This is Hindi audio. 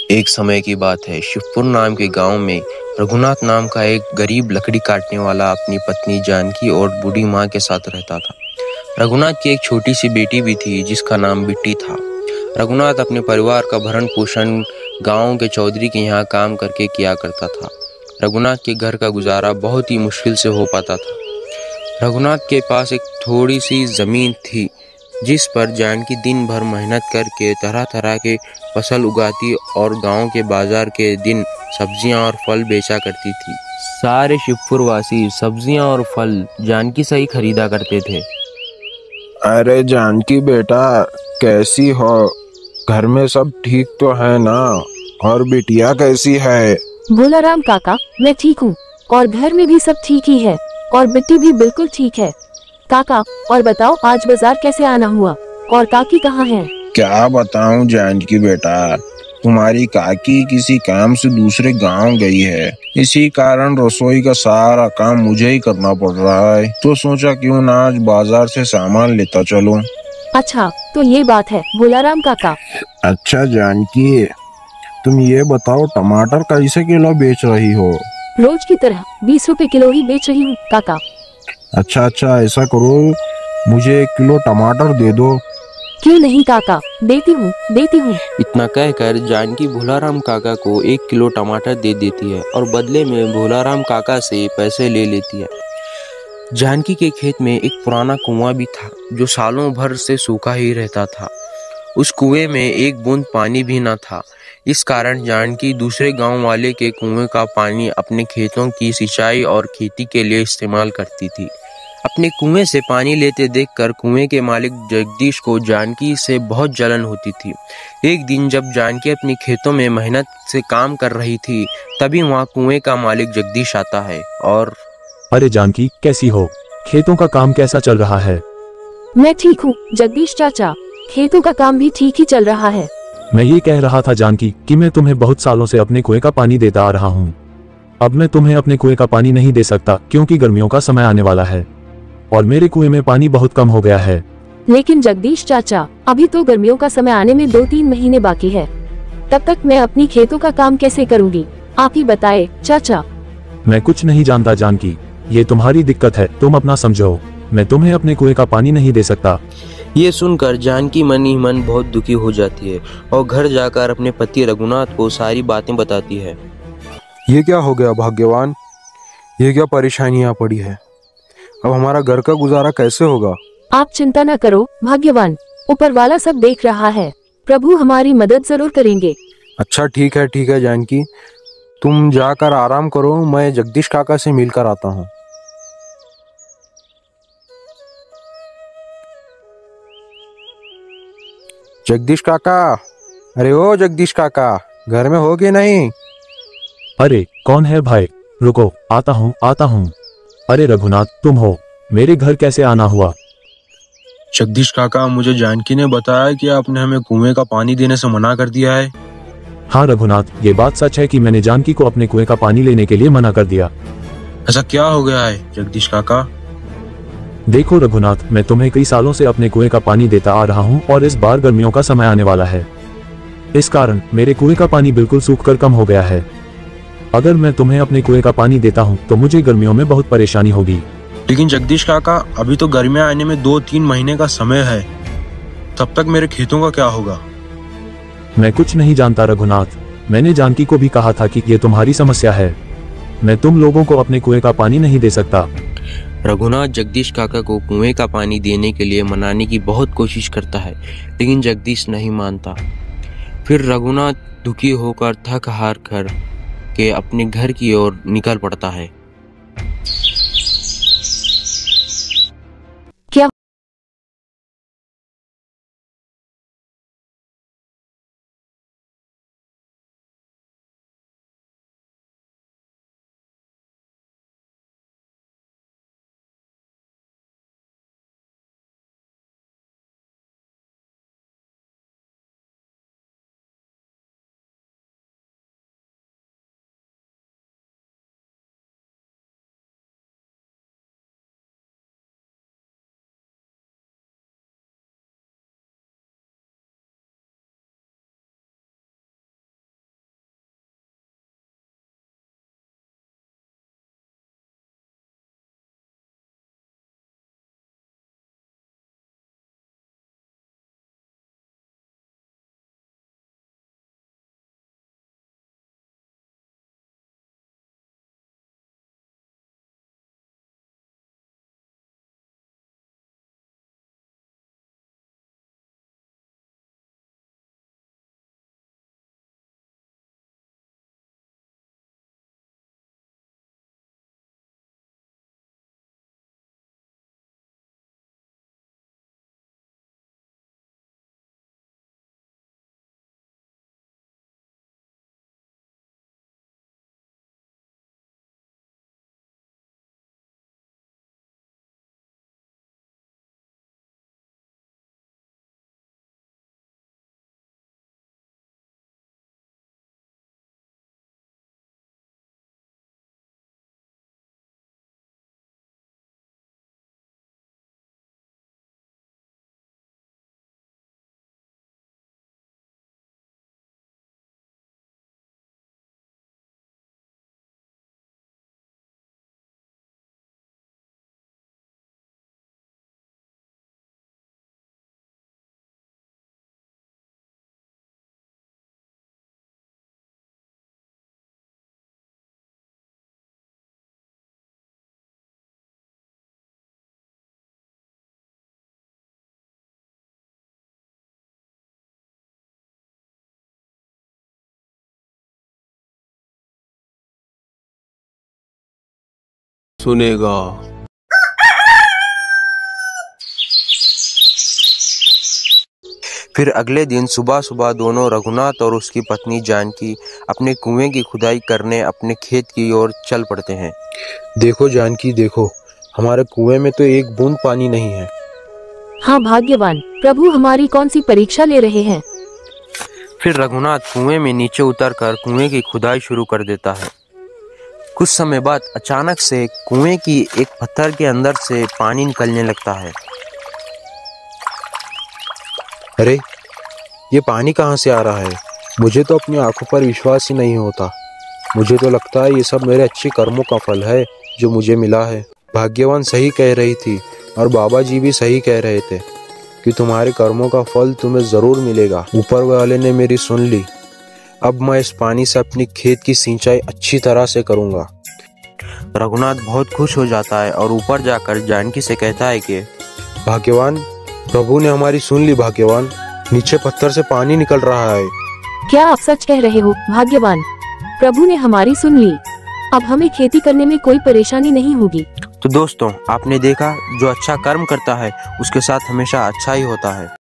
एक समय की बात है, शिवपुर नाम के गांव में रघुनाथ नाम का एक गरीब लकड़ी काटने वाला अपनी पत्नी जानकी और बूढ़ी माँ के साथ रहता था। रघुनाथ की एक छोटी सी बेटी भी थी जिसका नाम बिट्टी था। रघुनाथ अपने परिवार का भरण पोषण गांव के चौधरी के यहाँ काम करके किया करता था। रघुनाथ के घर का गुजारा बहुत ही मुश्किल से हो पाता था। रघुनाथ के पास एक थोड़ी सी जमीन थी जिस पर जानकी दिन भर मेहनत करके तरह तरह के फसल उगाती और गांव के बाजार के दिन सब्जियां और फल बेचा करती थी। सारे शिवपुरवासी सब्जियां और फल जानकी से ही खरीदा करते थे। अरे जानकी बेटा, कैसी हो? घर में सब ठीक तो है ना? और बिटिया कैसी है? भोलाराम काका, मैं ठीक हूँ और घर में भी सब ठीक ही है और बिट्टी भी बिल्कुल ठीक है। काका, और बताओ आज बाजार कैसे आना हुआ और काकी कहाँ है? क्या बताऊं जानकी बेटा, तुम्हारी काकी किसी काम से दूसरे गांव गई है। इसी कारण रसोई का सारा काम मुझे ही करना पड़ रहा है। तो सोचा क्यों ना आज बाजार से सामान लेता चलूं। अच्छा, तो ये बात है भोलाराम काका। अच्छा जानकी, तुम ये बताओ टमाटर कैसे किलो बेच रही हो? रोज की तरह 20 रुपए किलो ही बेच रही हूँ काका। अच्छा अच्छा, ऐसा करो, मुझे 1 किलो टमाटर दे दो। क्यों नहीं काका, देती हूँ देती हूँ। इतना कहकर जानकी भोलाराम काका को 1 किलो टमाटर दे देती है और बदले में भोलाराम काका से पैसे ले लेती है। जानकी के खेत में एक पुराना कुआं भी था जो सालों भर से सूखा ही रहता था। उस कुएं में एक बूंद पानी भी न था। इस कारण जानकी दूसरे गांव वाले के कुएं का पानी अपने खेतों की सिंचाई और खेती के लिए इस्तेमाल करती थी। अपने कुएं से पानी लेते देखकर कुएं के मालिक जगदीश को जानकी से बहुत जलन होती थी। एक दिन जब जानकी अपने खेतों में मेहनत से काम कर रही थी, तभी वहां कुएं का मालिक जगदीश आता है और अरे जानकी, कैसी हो? खेतों का काम कैसा चल रहा है? मैं ठीक हूँ जगदीश चाचा, खेतों का काम भी ठीक ही चल रहा है। मैं ये कह रहा था जानकी कि मैं तुम्हें बहुत सालों से अपने कुएं का पानी देता आ रहा हूँ। अब मैं तुम्हें अपने कुएं का पानी नहीं दे सकता क्योंकि गर्मियों का समय आने वाला है और मेरे कुएं में पानी बहुत कम हो गया है। लेकिन जगदीश चाचा, अभी तो गर्मियों का समय आने में 2-3 महीने बाकी है। तब तक मैं अपनी खेतों का काम कैसे करूँगी, आप ही बताए चाचा। मैं कुछ नहीं जानता जानकी, ये तुम्हारी दिक्कत है, तुम अपना समझो। मैं तुम्हें अपने कुएं का पानी नहीं दे सकता। ये सुनकर जानकी मन ही मन बहुत दुखी हो जाती है और घर जाकर अपने पति रघुनाथ को सारी बातें बताती है। ये क्या हो गया भाग्यवान? ये क्या परेशानियां पड़ी है? अब हमारा घर का गुजारा कैसे होगा? आप चिंता न करो भाग्यवान, ऊपर वाला सब देख रहा है। प्रभु हमारी मदद जरूर करेंगे। अच्छा ठीक है जानकी, तुम जाकर आराम करो, मैं जगदीश काका से मिलकर आता हूँ। जगदीश काका, अरे ओ जगदीश काका, घर में हो कि नहीं? अरे कौन है भाई? रुको, आता हूँ आता हूँ। अरे रघुनाथ, तुम हो? मेरे घर कैसे आना हुआ? जगदीश काका, मुझे जानकी ने बताया कि आपने हमें कुएं का पानी देने से मना कर दिया है। हाँ रघुनाथ, ये बात सच है कि मैंने जानकी को अपने कुएं का पानी लेने के लिए मना कर दिया। ऐसा क्या हो गया है जगदीश काका? देखो रघुनाथ, मैं तुम्हें कई सालों से अपने कुएं का पानी देता आ रहा हूँ और इस बार गर्मियों का समय आने वाला है। इस कारण मेरे कुएं का पानी बिल्कुल सूखकर कम हो गया है। अगर मैं तुम्हें अपने कुएं का पानी देता हूँ तो मुझे गर्मियों में बहुत परेशानी होगी। लेकिन जगदीश काका, अभी तो गर्मियां आने में 2-3 महीने का समय है। तब तक मेरे खेतों का क्या होगा? मैं कुछ नहीं जानता रघुनाथ, मैंने जानकी को भी कहा था कि ये तुम्हारी समस्या है। मैं तुम लोगों को अपने कुएं का पानी नहीं दे सकता। रघुनाथ जगदीश काका को कुएं का पानी देने के लिए मनाने की बहुत कोशिश करता है, लेकिन जगदीश नहीं मानता। फिर रघुनाथ दुखी होकर थक हार कर के अपने घर की ओर निकल पड़ता है। सुनेगा। फिर अगले दिन सुबह सुबह दोनों रघुनाथ और उसकी पत्नी जानकी अपने कुएं की खुदाई करने अपने खेत की ओर चल पड़ते हैं। देखो जानकी, देखो, हमारे कुएं में तो एक बूंद पानी नहीं है। हाँ भाग्यवान, प्रभु हमारी कौन सी परीक्षा ले रहे हैं। फिर रघुनाथ कुएं में नीचे उतरकर कुएं की खुदाई शुरू कर देता है। कुछ समय बाद अचानक से कुएं की एक पत्थर के अंदर से पानी निकलने लगता है। अरे, ये पानी कहाँ से आ रहा है? मुझे तो अपनी आंखों पर विश्वास ही नहीं होता। मुझे तो लगता है ये सब मेरे अच्छे कर्मों का फल है जो मुझे मिला है। भाग्यवान सही कह रही थी और बाबा जी भी सही कह रहे थे कि तुम्हारे कर्मों का फल तुम्हें जरूर मिलेगा। ऊपर वाले ने मेरी सुन ली। अब मैं इस पानी से अपनी खेत की सिंचाई अच्छी तरह से करूँगा। रघुनाथ बहुत खुश हो जाता है और ऊपर जाकर जानकी से कहता है कि भाग्यवान, प्रभु ने हमारी सुन ली। भाग्यवान, नीचे पत्थर से पानी निकल रहा है। क्या आप सच कह रहे हो भाग्यवान? प्रभु ने हमारी सुन ली। अब हमें खेती करने में कोई परेशानी नहीं होगी। तो दोस्तों, आपने देखा जो अच्छा कर्म करता है उसके साथ हमेशा अच्छा ही होता है।